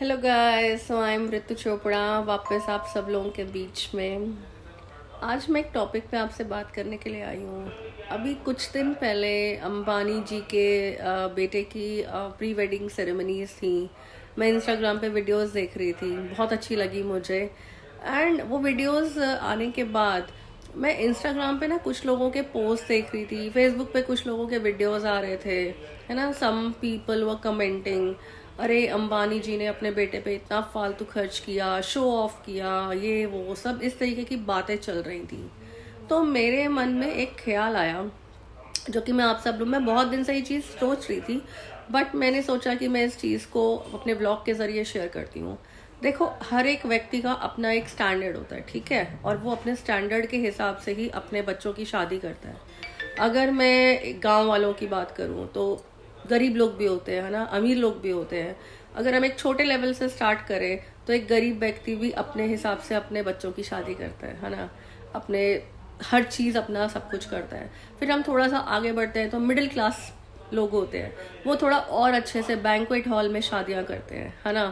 Hello guys, so I am Ritu Chopra वापस आप सब लोगों के बीच में। आज मैं एक टॉपिक पे आपसे बात करने के लिए आई हूँ। अभी कुछ दिन पहले अंबानी जी के बेटे की प्री वेडिंग सेरेमनीज थी। मैं इंस्टाग्राम पे वीडियोस देख रही थी, बहुत अच्छी लगी मुझे। एंड वो वीडियोस आने के बाद मैं इंस्टाग्राम पे ना कुछ लोगों के पोस्ट देख रही थी, फेसबुक पे कुछ लोगों के वीडियोस आ रहे थे, है ना। सम पीपल वर कमेंटिंग, अरे अंबानी जी ने अपने बेटे पे इतना फालतू खर्च किया, शो ऑफ किया, ये वो सब इस तरीके की बातें चल रही थी। तो मेरे मन में एक ख्याल आया, जो कि मैं आप सब लोग, मैं बहुत दिन से ये चीज़ सोच रही थी, बट मैंने सोचा कि मैं इस चीज़ को अपने ब्लॉग के ज़रिए शेयर करती हूँ। देखो, हर एक व्यक्ति का अपना एक स्टैंडर्ड होता है, ठीक है, और वो अपने स्टैंडर्ड के हिसाब से ही अपने बच्चों की शादी करता है। अगर मैं गांव वालों की बात करूं तो गरीब लोग भी होते हैं, है ना, अमीर लोग भी होते हैं। अगर हम एक छोटे लेवल से स्टार्ट करें तो एक गरीब व्यक्ति भी अपने हिसाब से अपने बच्चों की शादी करता है ना। अपने हर चीज़ अपना सब कुछ करता है। फिर हम थोड़ा सा आगे बढ़ते हैं तो मिडिल क्लास लोग होते हैं, वो थोड़ा और अच्छे से बैंक्वेट हॉल में शादियां करते हैं, है ना।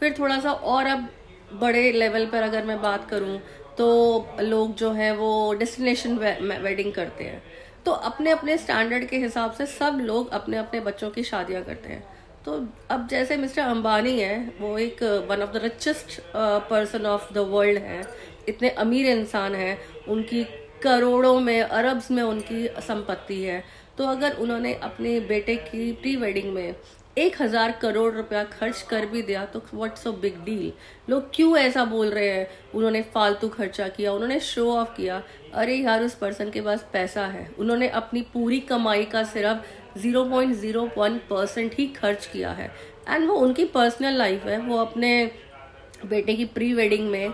फिर थोड़ा सा और अब बड़े लेवल पर अगर मैं बात करूं तो लोग जो है वो डेस्टिनेशन वेडिंग करते हैं। तो अपने अपने स्टैंडर्ड के हिसाब से सब लोग अपने अपने बच्चों की शादियां करते हैं। तो अब जैसे मिस्टर अंबानी है, वो एक one of the richest person of the world है, इतने अमीर इंसान है, उनकी करोड़ों में अरब्स में उनकी संपत्ति है। तो अगर उन्होंने अपने बेटे की प्री वेडिंग में 1,000 करोड़ रुपया खर्च कर भी दिया तो व्हाट्स सो बिग डील। लोग क्यों ऐसा बोल रहे हैं, उन्होंने फालतू खर्चा किया, उन्होंने शो ऑफ किया। अरे यार, उस पर्सन के पास पैसा है, उन्होंने अपनी पूरी कमाई का सिर्फ 0.01% ही खर्च किया है। एंड वो उनकी पर्सनल लाइफ है, वो अपने बेटे की प्री वेडिंग में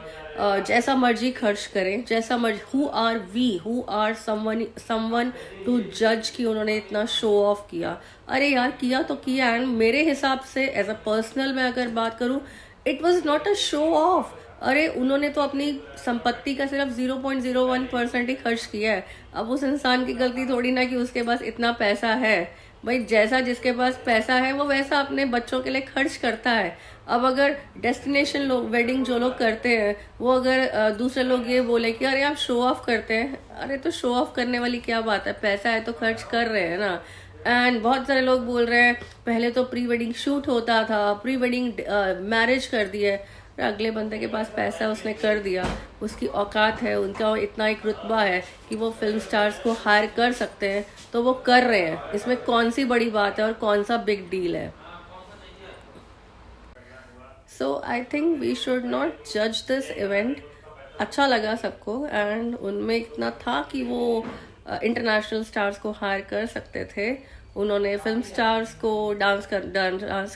जैसा मर्जी खर्च करें, जैसा मर्जी। हु आर समवन टू जज कि उन्होंने इतना शो ऑफ किया। अरे यार, किया तो किया। एंड मेरे हिसाब से एज अ पर्सनल मैं अगर बात करूं, it was not a show off. अरे उन्होंने तो अपनी संपत्ति का सिर्फ 0.01% ही खर्च किया है। अब उस इंसान की गलती थोड़ी ना कि उसके पास इतना पैसा है। भाई, जैसा जिसके पास पैसा है वो वैसा अपने बच्चों के लिए खर्च करता है। अब अगर डेस्टिनेशन लोग वेडिंग जो लोग करते हैं, वो अगर दूसरे लोग ये बोले कि अरे आप शो ऑफ करते हैं, अरे तो शो ऑफ करने वाली क्या बात है, पैसा है तो खर्च कर रहे हैं ना। एंड बहुत सारे लोग बोल रहे हैं पहले तो प्री वेडिंग शूट होता था, प्री वेडिंग मैरिज कर दिए। अगले बंदे के पास पैसा है, उसने कर दिया, उसकी औकात है, उनका इतना एक रुतबा है कि वो फिल्म स्टार्स को हायर कर सकते हैं, तो वो कर रहे हैं। इसमें कौन सी बड़ी बात है और कौन सा बिग डील है। So I think we should not जज दिस इवेंट। अच्छा लगा सबको, एंड उनमें इतना था कि वो इंटरनेशनल स्टार्स को हायर कर सकते थे। उन्होंने फिल्म स्टार्स को डांस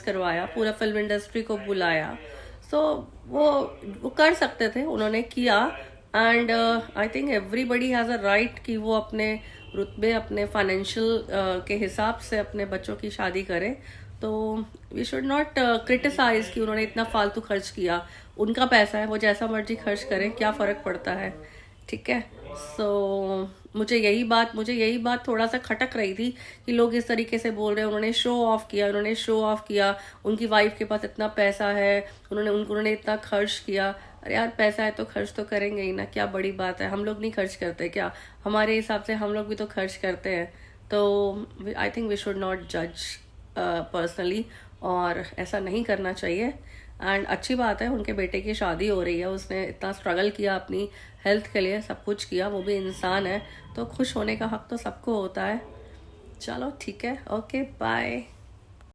करवाया, पूरा फिल्म इंडस्ट्री को बुलाया। सो वो कर सकते थे, उन्होंने किया। And I think everybody has a right कि वो अपने रुतबे, अपने फाइनेंशियल के हिसाब से अपने बच्चों की शादी करे। तो वी शुड नॉट क्रिटिसाइज कि उन्होंने इतना फालतू खर्च किया। उनका पैसा है, वो जैसा मर्जी खर्च करें, क्या फ़र्क पड़ता है, ठीक है। सो मुझे यही बात थोड़ा सा खटक रही थी कि लोग इस तरीके से बोल रहे हैं उन्होंने शो ऑफ किया, उन्होंने शो ऑफ किया, उनकी वाइफ के पास इतना पैसा है, उन्होंने इतना खर्च किया। अरे यार, पैसा है तो खर्च तो करेंगे ही ना, क्या बड़ी बात है। हम लोग नहीं खर्च करते क्या? हमारे हिसाब से हम लोग भी तो खर्च करते हैं। तो I think we should not जज पर्सनली, और ऐसा नहीं करना चाहिए। एंड अच्छी बात है, उनके बेटे की शादी हो रही है, उसने इतना स्ट्रगल किया अपनी हेल्थ के लिए, सब कुछ किया, वो भी इंसान है, तो खुश होने का हक तो सबको होता है। चलो ठीक है, ओके, बाय।